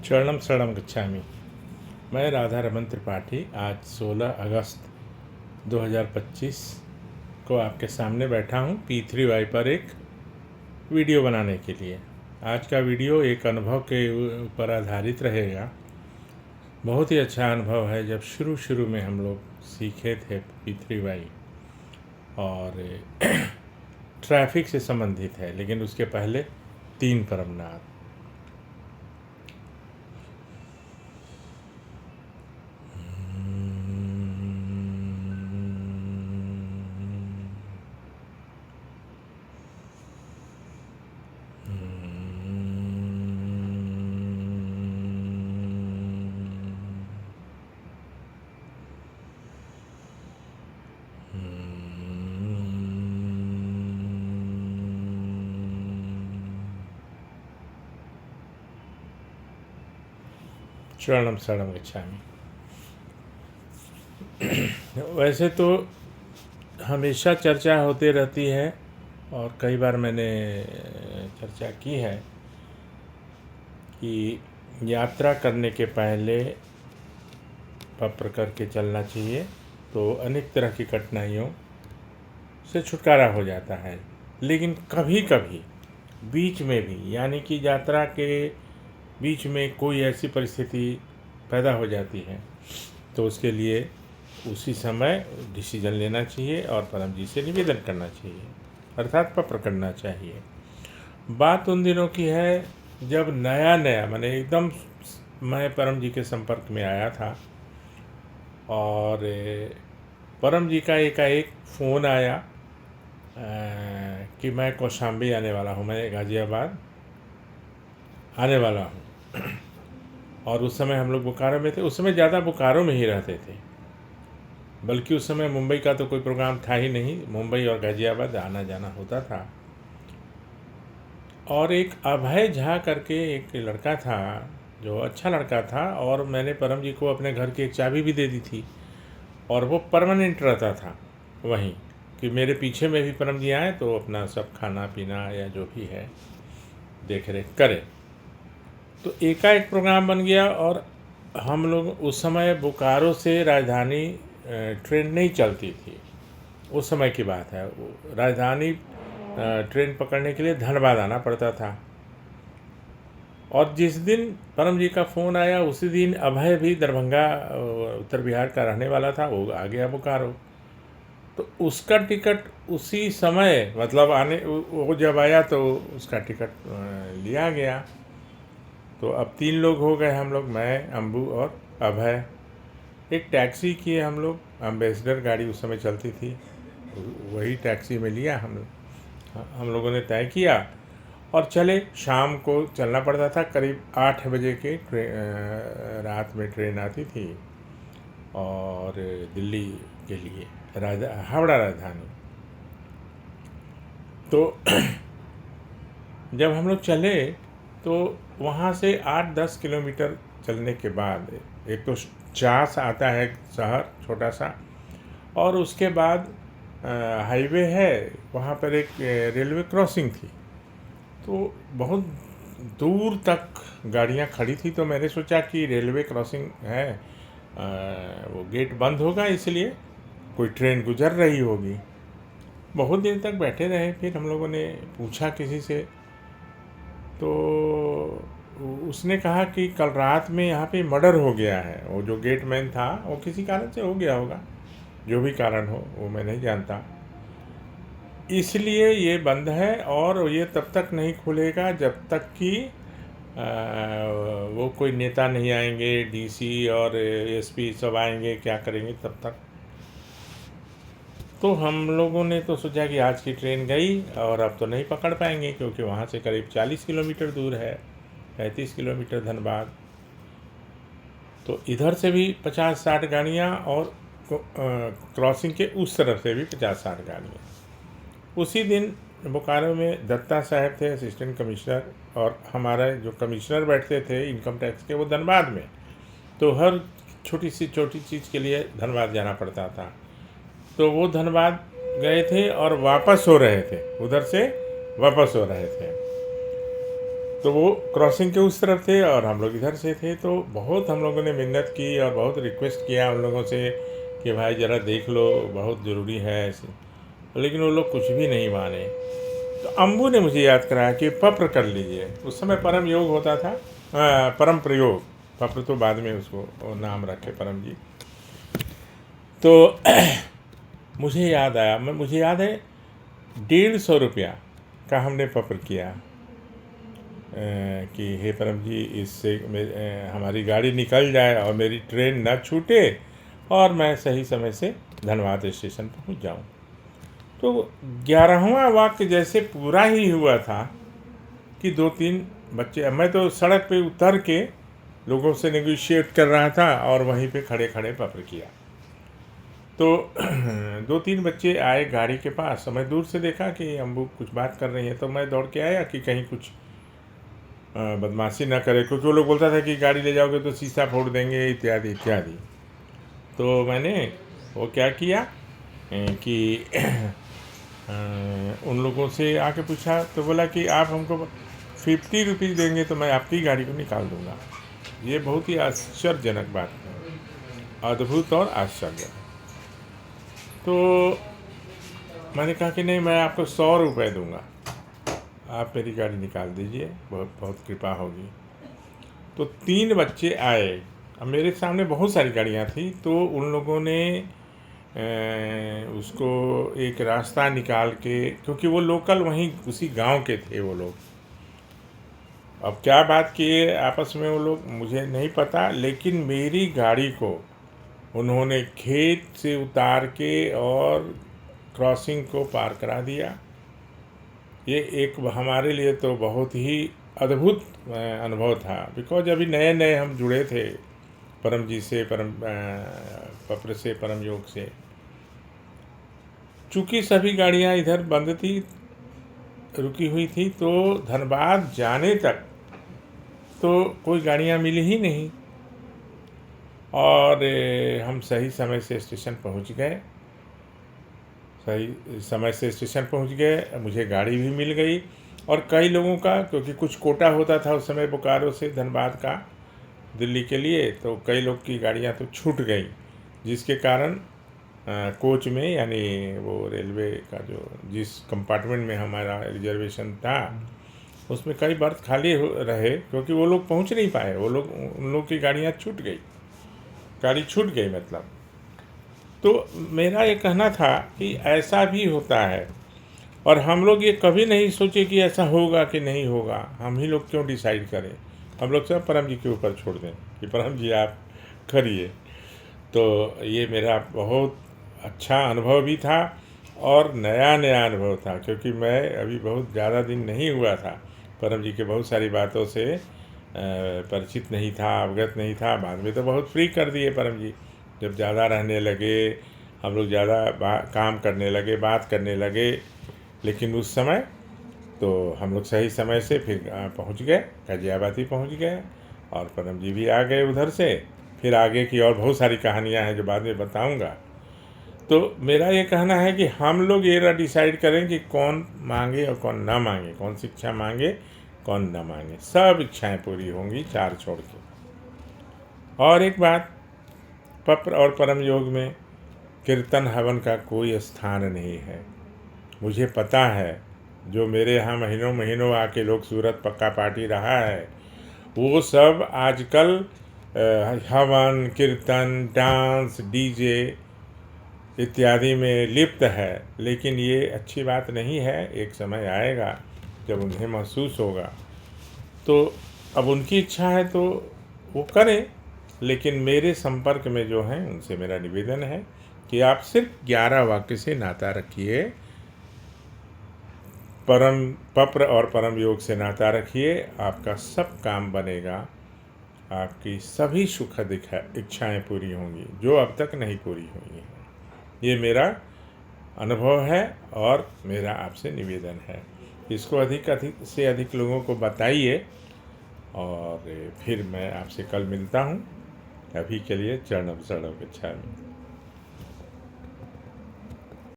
शरणम शरणम गच्छामि। मैं राधा रमन त्रिपाठी आज 16 अगस्त 2025 को आपके सामने बैठा हूँ P3Y पर एक वीडियो बनाने के लिए। आज का वीडियो एक अनुभव के ऊपर आधारित रहेगा। बहुत ही अच्छा अनुभव है। जब शुरू में हम लोग सीखे थे P3Y और ट्रैफिक से संबंधित है, लेकिन उसके पहले 3 परमनाथ। शरणम शरणम गच्छामि। वैसे तो हमेशा चर्चा होती रहती है और कई बार मैंने चर्चा की है कि यात्रा करने के पहले पप्र करके चलना चाहिए, तो अनेक तरह की कठिनाइयों से छुटकारा हो जाता है। लेकिन कभी कभी बीच में भी, यानी कि यात्रा के बीच में कोई ऐसी परिस्थिति पैदा हो जाती है, तो उसके लिए उसी समय डिसीजन लेना चाहिए और परम जी से निवेदन करना चाहिए, अर्थात पत्र करना चाहिए। बात उन दिनों की है जब नया माने एकदम मैं परम जी के संपर्क में आया था और परम जी का एकाएक फ़ोन आया कि मैं कौशाम्बी आने वाला हूँ, मैं गाज़ियाबाद आने वाला हूँ। और उस समय हम लोग बोकारो में थे। उस समय ज़्यादा बोकारो में ही रहते थे, बल्कि उस समय मुंबई का तो कोई प्रोग्राम था ही नहीं। मुंबई और गाज़ियाबाद आना जाना होता था। और एक अभय झा करके एक लड़का था, जो अच्छा लड़का था, और मैंने परम जी को अपने घर की एक चाबी भी दे दी थी और वो परमानेंट रहता था वहीं, कि मेरे पीछे में भी परम जी आए तो अपना सब खाना पीना या जो भी है देख रेख करे। तो एकाएक प्रोग्राम बन गया और हम लोग उस समय बोकारो से राजधानी ट्रेन नहीं चलती थी। उस समय की बात है। राजधानी ट्रेन पकड़ने के लिए धनबाद आना पड़ता था। और जिस दिन परम जी का फ़ोन आया उसी दिन अभय भी दरभंगा उत्तर बिहार का रहने वाला था, वो आ गया बोकारो। तो उसका टिकट उसी समय, मतलब वो जब आया तो उसका टिकट लिया गया। तो अब 3 लोग हो गए हम लोग, मैं, अम्बू और अभय। एक टैक्सी किए हम लोग, एम्बेसडर गाड़ी उस समय चलती थी, वही टैक्सी में लिया हम लोगों ने तय किया और चले। शाम को चलना पड़ता था, करीब 8 बजे के रात में ट्रेन आती थी और दिल्ली के लिए हावड़ा राजधानी। तो जब हम लोग चले तो वहाँ से 8-10 किलोमीटर चलने के बाद एक तो चास आता है, शहर छोटा सा, और उसके बाद हाईवे है, वहाँ पर एक रेलवे क्रॉसिंग थी। तो बहुत दूर तक गाड़ियाँ खड़ी थी, तो मैंने सोचा कि रेलवे क्रॉसिंग है, वो गेट बंद होगा, इसलिए कोई ट्रेन गुजर रही होगी। बहुत देर तक बैठे रहे। फिर हम लोगों ने पूछा किसी से, तो उसने कहा कि कल रात में यहाँ पे मर्डर हो गया है। वो जो गेटमैन था वो किसी कारण से हो गया होगा, जो भी कारण हो वो मैं नहीं जानता, इसलिए ये बंद है और ये तब तक नहीं खुलेगा जब तक कि वो कोई नेता नहीं आएंगे, डीसी और एसपी सब आएंगे, क्या करेंगे तब तक। तो हम लोगों ने तो सोचा कि आज की ट्रेन गई और अब तो नहीं पकड़ पाएंगे, क्योंकि वहाँ से करीब 40 किलोमीटर दूर है, 35 किलोमीटर धनबाद। तो इधर से भी 50-60 गाड़ियाँ और क्रॉसिंग के उस तरफ से भी 50-60 गाड़ियाँ। उसी दिन बोकारो में दत्ता साहब थे, असिस्टेंट कमिश्नर, और हमारे जो कमिश्नर बैठते थे इनकम टैक्स के, वो धनबाद में। तो हर छोटी चीज़ के लिए धनबाद जाना पड़ता था। तो वो धनबाद गए थे और वापस हो रहे थे, उधर से वापस हो रहे थे। तो वो क्रॉसिंग के उस तरफ थे और हम लोग इधर से थे। तो बहुत हम लोगों ने मिन्नत की और बहुत रिक्वेस्ट किया उन लोगों से कि भाई ज़रा देख लो, बहुत ज़रूरी है ऐसे। लेकिन वो लोग कुछ भी नहीं माने। तो अम्बू ने मुझे याद कराया कि पप्र कर लीजिए। उस समय परम योग होता था, परम प्रयोग। पप्र तो बाद में उसको वो नाम रखे परम जी। तो मुझे याद आया, मुझे याद है 150 रुपया का हमने पप्र किया कि हे परम जी, इससे हमारी गाड़ी निकल जाए और मेरी ट्रेन न छूटे और मैं सही समय से धनबाद स्टेशन पहुंच जाऊं। तो 11वां वाक्य जैसे पूरा ही हुआ था कि 2-3 बच्चे, मैं तो सड़क पे उतर के लोगों से नेगोशिएट कर रहा था और वहीं पे खड़े खड़े पप्र किया। तो 2-3 बच्चे आए गाड़ी के पास। मैं दूर से देखा कि अम्बू कुछ बात कर रही है, तो मैं दौड़ के आया कि कहीं कुछ बदमाशी ना करे, क्योंकि वो लोग बोलता था कि गाड़ी ले जाओगे तो शीशा फोड़ देंगे इत्यादि इत्यादि। तो मैंने वो क्या किया कि उन लोगों से आके पूछा, तो बोला कि आप हमको 50 रुपीज़ देंगे तो मैं आपकी गाड़ी को निकाल दूंगा। ये बहुत ही आश्चर्यजनक बात है, अद्भुत और आश्चर्य। तो मैंने कहा कि नहीं, मैं आपको 100 रुपये दूंगा, आप मेरी गाड़ी निकाल दीजिए, बहुत बहुत कृपा होगी। तो 3 बच्चे आए। अब मेरे सामने बहुत सारी गाड़ियाँ थी, तो उन लोगों ने उसको एक रास्ता निकाल के, क्योंकि वो लोकल वहीं उसी गांव के थे वो लोग। अब क्या बात किए आपस में वो लोग मुझे नहीं पता, लेकिन मेरी गाड़ी को उन्होंने खेत से उतार के और क्रॉसिंग को पार करा दिया। ये एक हमारे लिए तो बहुत ही अद्भुत अनुभव था, बिकॉज अभी नए नए हम जुड़े थे परम जी से, पप्र से, परम योग से। चूँकि सभी गाड़ियाँ इधर बंद थी, रुकी हुई थी, तो धनबाद जाने तक तो कोई गाड़ियाँ मिली ही नहीं और हम सही समय से स्टेशन पहुँच गए। सही समय से स्टेशन पहुँच गए, मुझे गाड़ी भी मिल गई। और कई लोगों का, क्योंकि कुछ कोटा होता था उस समय बोकारो से धनबाद का दिल्ली के लिए, तो कई लोग की गाड़ियाँ तो छूट गई, जिसके कारण कोच में, यानी वो रेलवे का जो जिस कंपार्टमेंट में हमारा रिजर्वेशन था उसमें कई बर्थ खाली रहे, क्योंकि वो लोग पहुंच नहीं पाए। वो लोग, उन लोग की गाड़ियाँ छूट गई, गाड़ी छूट गई मतलब। तो मेरा ये कहना था कि ऐसा भी होता है, और हम लोग ये कभी नहीं सोचे कि ऐसा होगा कि नहीं होगा। हम ही लोग क्यों डिसाइड करें, हम लोग सब परम जी के ऊपर छोड़ दें कि परम जी आप करिए। तो ये मेरा बहुत अच्छा अनुभव भी था और नया नया अनुभव था, क्योंकि मैं अभी बहुत ज़्यादा दिन नहीं हुआ था, परम जी के बहुत सारी बातों से परिचित नहीं था, अवगत नहीं था। बाद में तो बहुत फ्री कर दिए परम जी, जब ज़्यादा रहने लगे, हम लोग ज़्यादा काम करने लगे, बात करने लगे। लेकिन उस समय तो हम लोग सही समय से फिर पहुंच गए, गाजियाबाद ही पहुंच गए, और परम जी भी आ गए उधर से। फिर आगे की और बहुत सारी कहानियां हैं जो बाद में बताऊंगा। तो मेरा ये कहना है कि हम लोग ये ना डिसाइड करें कि कौन मांगे और कौन ना मांगे, कौन शिक्षा मांगे कौन ना मांगे, सब इच्छाएं पूरी होंगी 4 छोड़ के। और एक बात, पप्र और परम योग में कीर्तन हवन का कोई स्थान नहीं है। मुझे पता है, जो मेरे यहाँ महीनों महीनों आके लोग सूरत पक्का पार्टी रहा है, वो सब आजकल हवन, कीर्तन, डांस, डीजे इत्यादि में लिप्त है। लेकिन ये अच्छी बात नहीं है। एक समय आएगा जब उन्हें महसूस होगा, तो अब उनकी इच्छा है तो वो करें। लेकिन मेरे संपर्क में जो हैं उनसे मेरा निवेदन है कि आप सिर्फ 11 वाक्य से नाता रखिए, परम पप्र और परम योग से नाता रखिए, आपका सब काम बनेगा, आपकी सभी सुखद इच्छाएं पूरी होंगी जो अब तक नहीं पूरी हुई हैं। ये मेरा अनुभव है और मेरा आपसे निवेदन है। इसको अधिक से अधिक लोगों को बताइए, और फिर मैं आपसे कल मिलता हूँ। अभी के लिए चरणम शरणम गच्छामि।